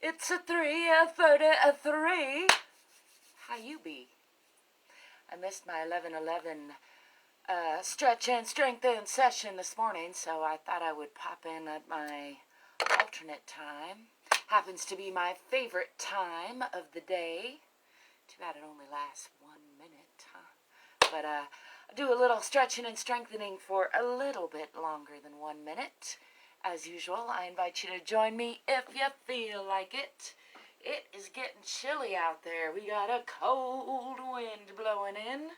It's a 3:33. How you be? I missed my 11:11 stretch and strengthen session this morning, so I thought I would pop in at my alternate time. Happens to be my favorite time of the day. Too bad it only lasts 1 minute, huh? But I do a little stretching and strengthening for a little bit longer than 1 minute. As usual, I invite you to join me if you feel like it. It is getting chilly out there. We got a cold wind blowing in,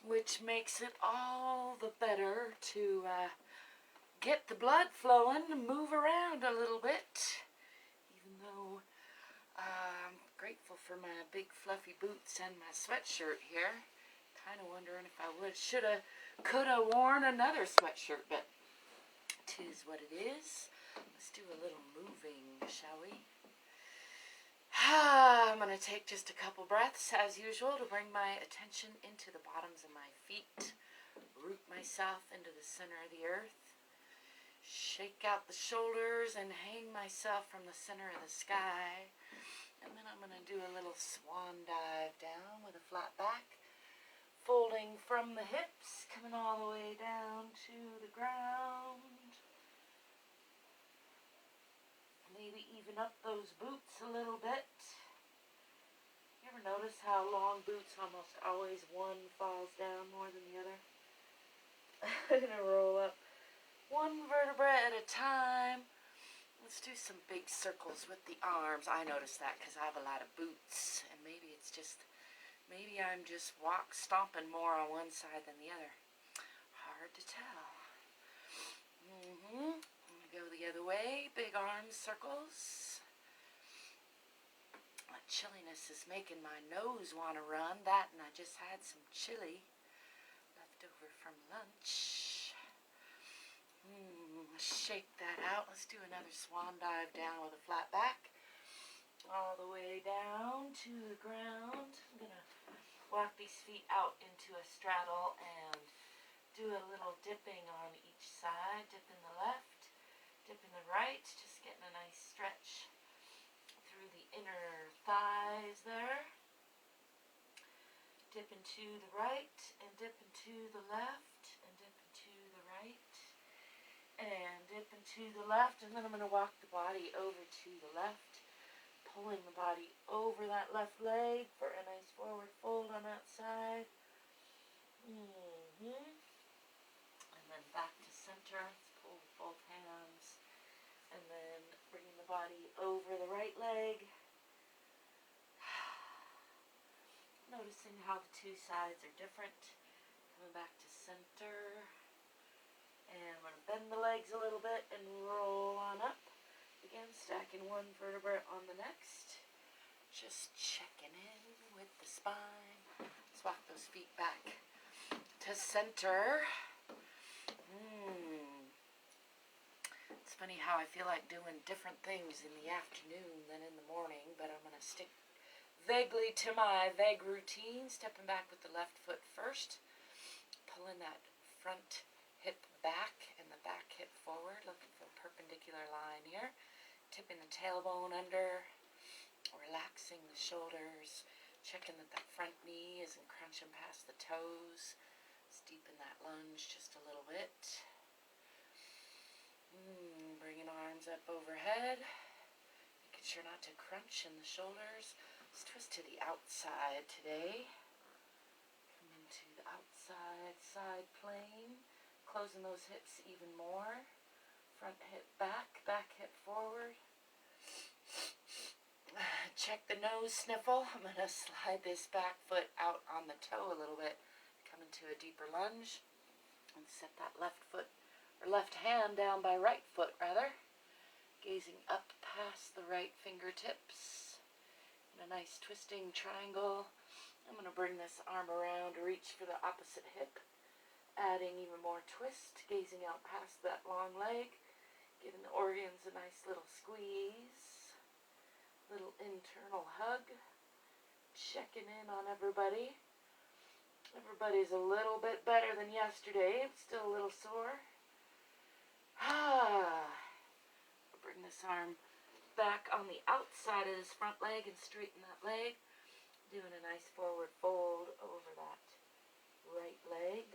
which makes it all the better to get the blood flowing and move around a little bit. Even though I'm grateful for my big fluffy boots and my sweatshirt here. Kind of wondering if I shoulda, coulda worn another sweatshirt, but 'tis what it is. Let's do a little moving, shall we? I'm going to take just a couple breaths, as usual, to bring my attention into the bottoms of my feet. Root myself into the center of the earth. Shake out the shoulders and hang myself from the center of the sky. And then I'm going to do a little swan dive down with a flat back. Folding from the hips, coming all the way down to the ground. Maybe even up those boots a little bit. You ever notice how long boots almost always one falls down more than the other? I'm going to roll up one vertebra at a time. Let's do some big circles with the arms. I notice that because I have a lot of boots, and maybe I'm just stomping more on one side than the other. Hard to tell. I'm going to go the other way. Big arm circles. My chilliness is making my nose want to run. That, and I just had some chili left over from lunch. Shake that out. Let's do another swan dive down with a flat back. All the way down to the ground. I'm going to walk these feet out into a straddle and do a little dipping on each side. Dip in the left, dip in the right. Just getting a nice stretch through the inner thighs there. Dip into the right and dip into the left and dip into the right and dip into the left. And then I'm going to walk the body over to the left. Pulling the body over that left leg for a nice forward fold on that side. And then back to center. Let's pull with both hands. And then bringing the body over the right leg. Noticing how the two sides are different. Coming back to center. And I'm going to bend the legs a little bit and roll on up. Again, stacking one vertebra on the next. Just checking in with the spine. Let's walk those feet back to center. It's funny how I feel like doing different things in the afternoon than in the morning, but I'm going to stick vaguely to my vague routine. Stepping back with the left foot first. Pulling that front hip back and the back hip forward. Looking for a perpendicular line here. Tipping the tailbone under, relaxing the shoulders, checking that that front knee isn't crunching past the toes. Let's deepen that lunge just a little bit. Bringing arms up overhead, making sure not to crunch in the shoulders. Let's twist to the outside today. Come into the outside side plane, closing those hips even more. Front hip back, back hip forward. Check the nose sniffle. I'm going to slide this back foot out on the toe a little bit. Come into a deeper lunge. And set that left foot, or left hand down by right foot rather. Gazing up past the right fingertips. In a nice twisting triangle. I'm going to bring this arm around to reach for the opposite hip. Adding even more twist. Gazing out past that long leg. Giving the organs a nice little squeeze, little internal hug, checking in on everybody. Everybody's a little bit better than yesterday, still a little sore. Bring this arm back on the outside of this front leg and straighten that leg. Doing a nice forward fold over that right leg.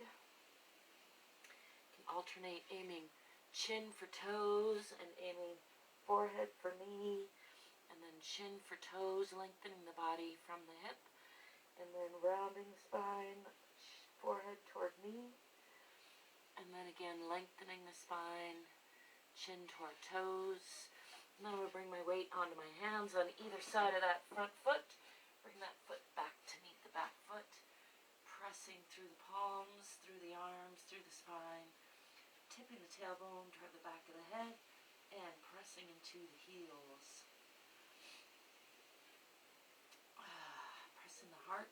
Can alternate aiming chin for toes and aiming forehead for knee, and then chin for toes, lengthening the body from the hip, and then rounding spine, forehead toward knee, and then again lengthening the spine, chin toward toes. And then I'm going to bring my weight onto my hands on either side of that front foot. Bring that foot back to meet the back foot, pressing through the palms, through the arms, through the spine, tipping the tailbone toward the back of the head, and pressing into the heels. Pressing the heart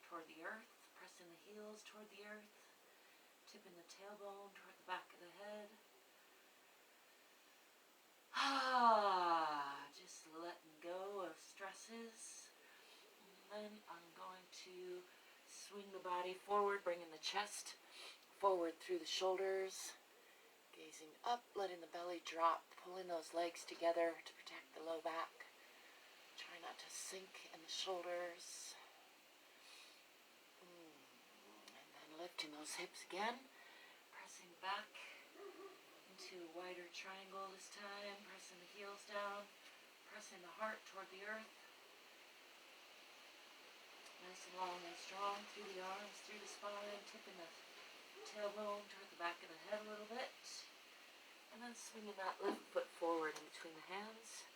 toward the earth, pressing the heels toward the earth, tipping the tailbone toward the back of the head. Just letting go of stresses. And then I'm going to swing the body forward, bringing the chest forward through the shoulders, gazing up, letting the belly drop, pulling those legs together to protect the low back. Try not to sink in the shoulders. And then lifting those hips again, pressing back into a wider triangle this time, pressing the heels down, pressing the heart toward the earth. Nice and long and strong through the arms, through the spine, tipping the tailbone toward the back of the head a little bit. And then swinging that left foot forward in between the hands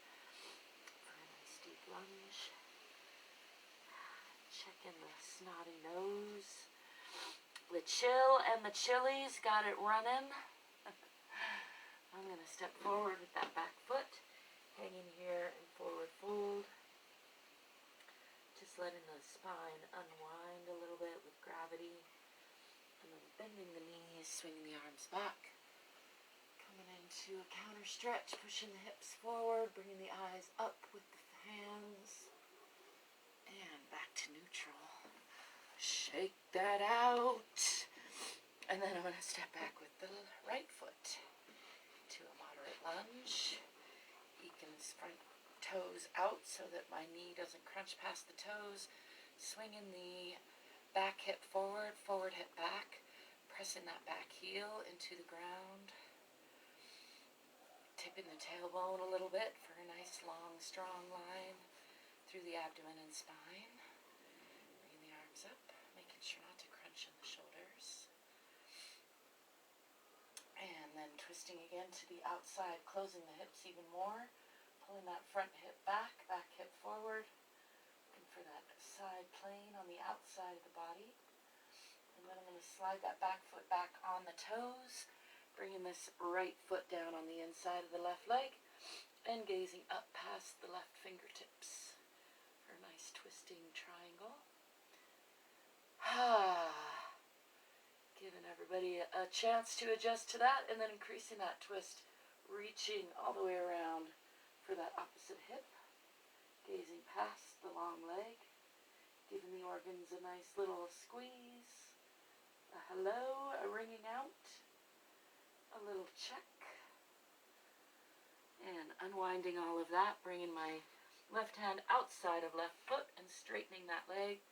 for a nice deep lunge. Checking the snotty nose. The chill and the chilies got it running. I'm going to step forward with that back foot, hanging here in forward fold. Just letting the spine unwind a little bit with gravity. And then bending the knees, swinging the arms back. Coming into a counter stretch, pushing the hips forward, bringing the eyes up with the hands. And back to neutral. Shake that out. And then I'm going to step back with the right foot to a moderate lunge. Eking the front toes out so that my knee doesn't crunch past the toes. Swinging the back hip forward, forward hip back. Pressing that back heel into the ground. Tipping the tailbone a little bit for a nice long strong line through the abdomen and spine. Bringing the arms up, making sure not to crunch in the shoulders. And then twisting again to the outside, closing the hips even more. Pulling that front hip back, back hip forward. Looking for that side plane on the outside of the body. And then I'm going to slide that back foot back on the toes. Bringing this right foot down on the inside of the left leg. And gazing up past the left fingertips for a nice twisting triangle. Giving everybody a chance to adjust to that, and then increasing that twist, reaching all the way around for that opposite hip. Gazing past the long leg. Giving the organs a nice little squeeze. A hello, a ringing out. A little check. And unwinding all of that, bringing my left hand outside of left foot and straightening that leg.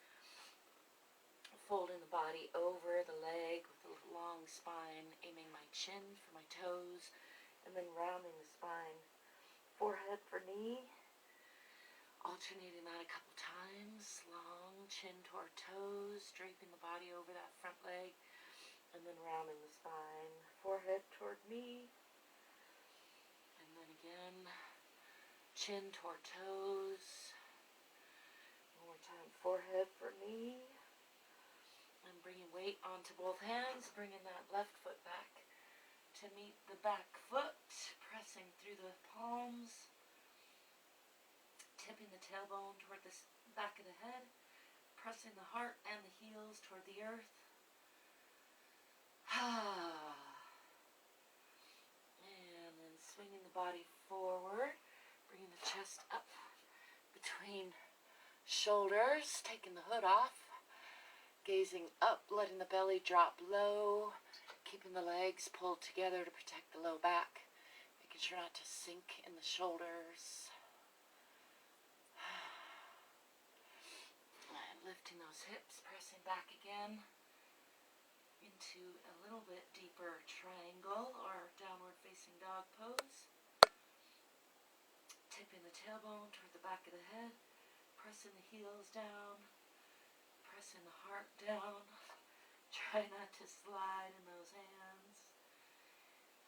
Folding the body over the leg with a long spine, aiming my chin for my toes, and then rounding the spine. Forehead for knee. Alternating that a couple times. Long chin toward toes, draping the body over that front leg, and then rounding the spine. Forehead toward knee. Again, chin toward toes. One more time, forehead for knee. And bringing weight onto both hands, bringing that left foot back to meet the back foot, pressing through the palms, tipping the tailbone toward the back of the head, pressing the heart and the heels toward the earth. Swinging the body forward, bringing the chest up between shoulders, taking the hood off, gazing up, letting the belly drop low, keeping the legs pulled together to protect the low back, making sure not to sink in the shoulders. lifting those hips, pressing back again into a little bit deeper triangle or downward facing dog pose. Tipping the tailbone toward the back of the head, pressing the heels down, pressing the heart down. Try not to slide in those hands.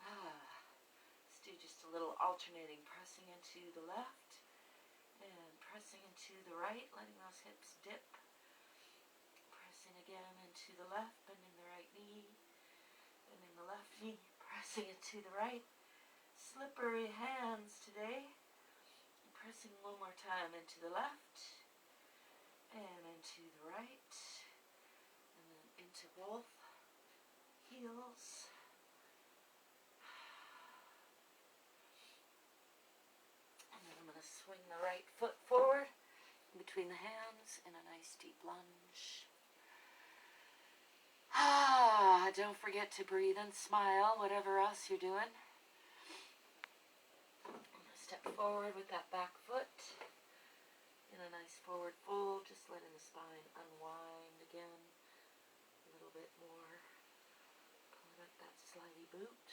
Let's do just a little alternating, pressing into the left and pressing into the right, letting those hips dip. Pressing again into the left, bending the right knee, bending the left knee, pressing into the right. Slippery hands today. Pressing one more time into the left and into the right, and then into both heels. And then I'm going to swing the right foot forward in between the hands in a nice deep lunge. Don't forget to breathe and smile, whatever else you're doing. Step forward with that back foot in a nice forward fold, just letting the spine unwind again a little bit more. Pulling up that slidey boot.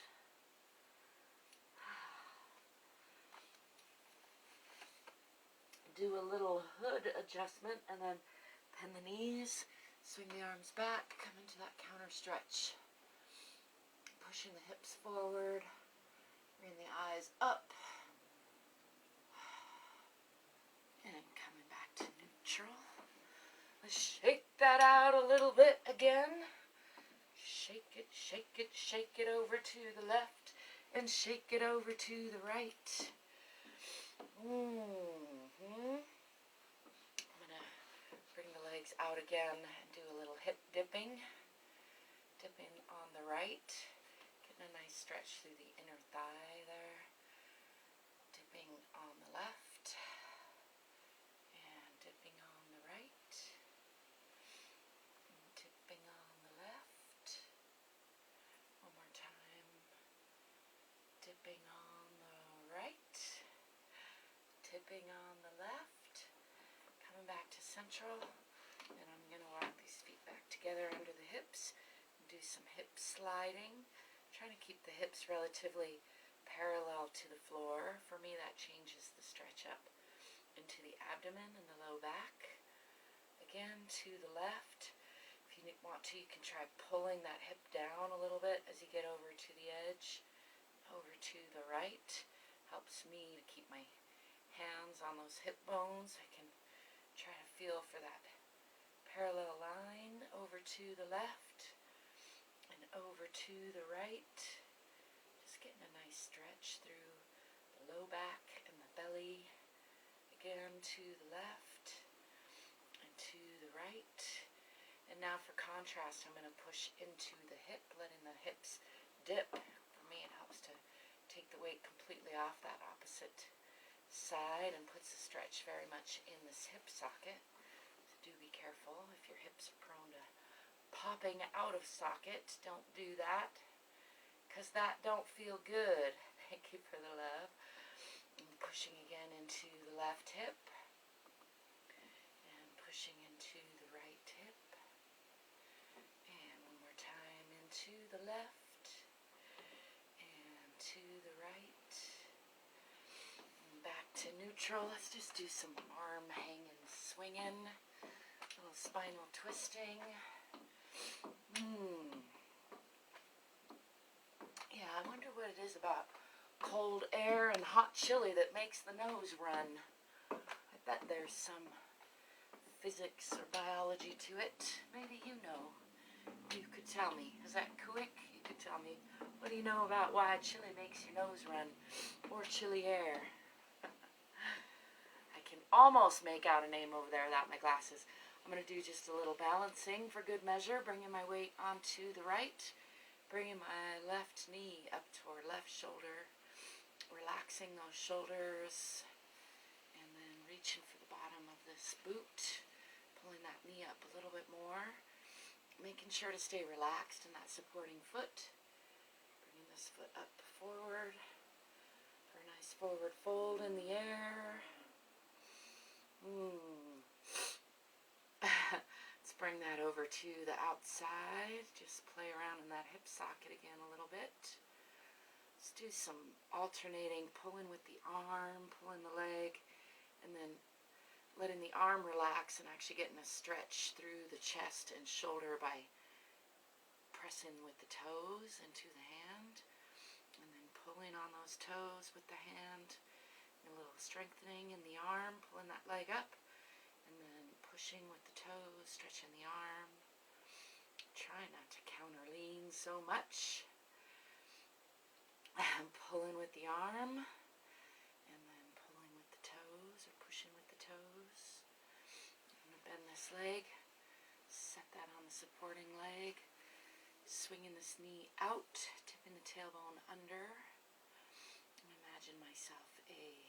Do a little hood adjustment and then bend the knees, swing the arms back, come into that counter stretch. Pushing the hips forward, bring the eyes up. And coming back to neutral. Let's shake that out a little bit again. Shake it, shake it, shake it over to the left and shake it over to the right. I'm going to bring the legs out again and do a little hip dipping. Dipping on the right. Getting a nice stretch through the inner thigh there. Dipping on the left. Dipping on the right, and dipping on the left. One more time. Dipping on the right, dipping on the left. Coming back to central, and I'm going to walk these feet back together under the hips. And do some hip sliding. Trying to keep the hips relatively parallel to the floor. For me, that changes the stretch up into the abdomen and the low back. Again, to the left. If you want to, you can try pulling that hip down a little bit as you get over to the edge. Over to the right. Helps me to keep my hands on those hip bones. I can try to feel for that parallel line. Over to the left and over to the right. Just getting a nice stretch through the low back and the belly. Again, to the left and to the right. And now for contrast, I'm going to push into the hip, letting the hips dip. For me, it helps to take the weight completely off that opposite side and puts the stretch very much in this hip socket. So do be careful if your hips are prone to popping out of socket. Don't do that, because that don't feel good. Thank you for the love. And pushing again into the left hip and pushing into the right hip, and one more time into the left and to the right, and back to neutral. Let's just do some arm hanging, swinging, a little spinal twisting. Yeah, I wonder what it is about cold air and hot chili that makes the nose run. I bet there's some physics or biology to it. Maybe you know. You could tell me. Is that quick? You could tell me. What do you know about why chili makes your nose run? Or chilly air? I can almost make out a name over there without my glasses. I'm going to do just a little balancing for good measure, bringing my weight onto the right, bringing my left knee up toward left shoulder, relaxing those shoulders, and then reaching for the bottom of this boot, pulling that knee up a little bit more, making sure to stay relaxed in that supporting foot, bringing this foot up forward for a nice forward fold in the air. to the outside. Just play around in that hip socket again a little bit. Let's do some alternating, pulling with the arm, pulling the leg, and then letting the arm relax and actually getting a stretch through the chest and shoulder by pressing with the toes into the hand, and then pulling on those toes with the hand, and a little strengthening in the arm, pulling that leg up, and then pushing with the toes, stretching the arm. Try not to counter lean so much. And pulling with the arm, and then pulling with the toes, or pushing with the toes. I'm going to bend this leg, set that on the supporting leg, swinging this knee out, tipping the tailbone under. And imagine myself a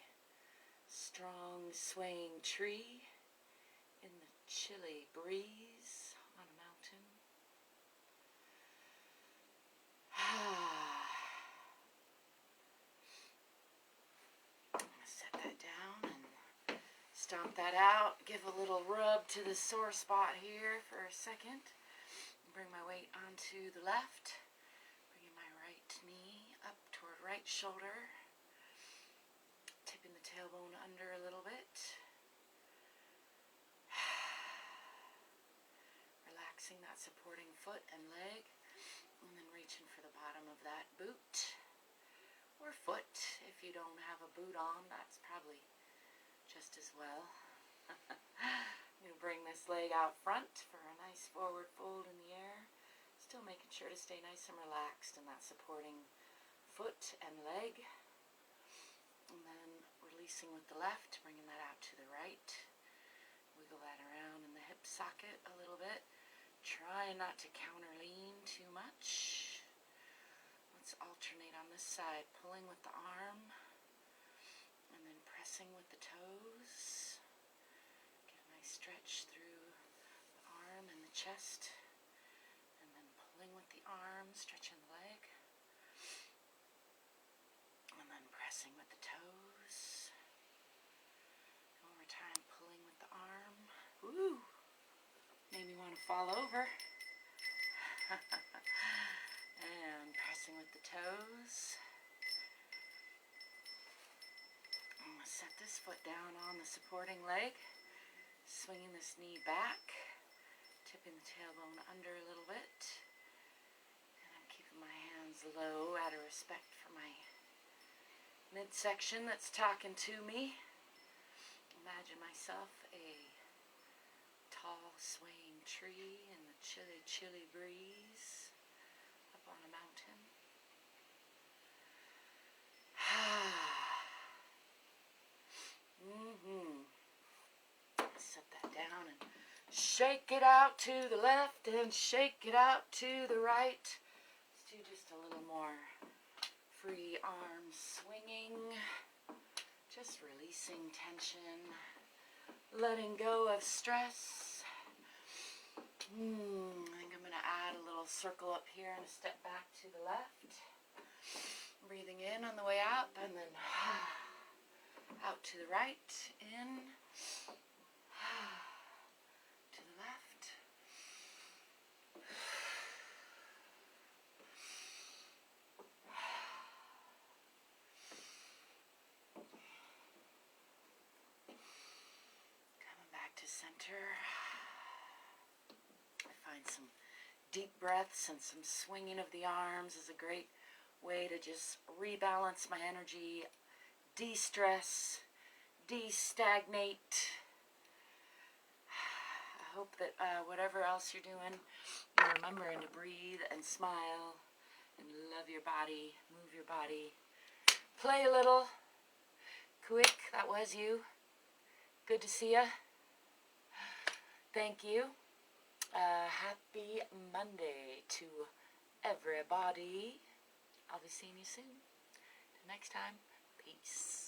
strong swaying tree in the chilly breeze on a mountain. Set that down and stomp that out. Give a little rub to the sore spot here for a second. Bring my weight onto the left. Bringing my right knee up toward right shoulder. Tipping the tailbone under a little bit. Relaxing that supporting foot and leg. And then reaching for the bottom of that boot. Or foot. If you don't have a boot on, that's probably just as well. I'm going to bring this leg out front for a nice forward fold in the air. Still making sure to stay nice and relaxed in that supporting foot and leg. And then releasing with the left, bringing that out to the right. Wiggle that around in the hip socket a little bit. Trying not to counter lean too much. Let's alternate on this side, pulling with the arm and then pressing with the toes. Get a nice stretch through the arm and the chest, and then pulling with the arm, stretching the leg, and then pressing with the toes. One more time, pulling with the arm. Woo! Made me want to fall over. And pressing with the toes. I'm going to set this foot down on the supporting leg. Swinging this knee back. Tipping the tailbone under a little bit. And I'm keeping my hands low out of respect for my midsection that's talking to me. Imagine myself a tall swaying tree in the chilly, chilly breeze. On a mountain. Set that down and shake it out to the left and shake it out to the right. Let's do just a little more free arm swinging. Just releasing tension. Letting go of stress. I think I'm going to add a little circle up here and a step back to the left. Breathing in on the way out, and then out to the right, in, to the left. Coming back to center. Find some deep breaths and some swinging of the arms is a great way to just rebalance my energy, de-stress, de-stagnate. I hope that whatever else you're doing, you're remembering to breathe and smile and love your body, move your body. Play a little. Quick, that was you. Good to see ya. Thank you. Happy Monday to everybody. I'll be seeing you soon. Till next time, peace.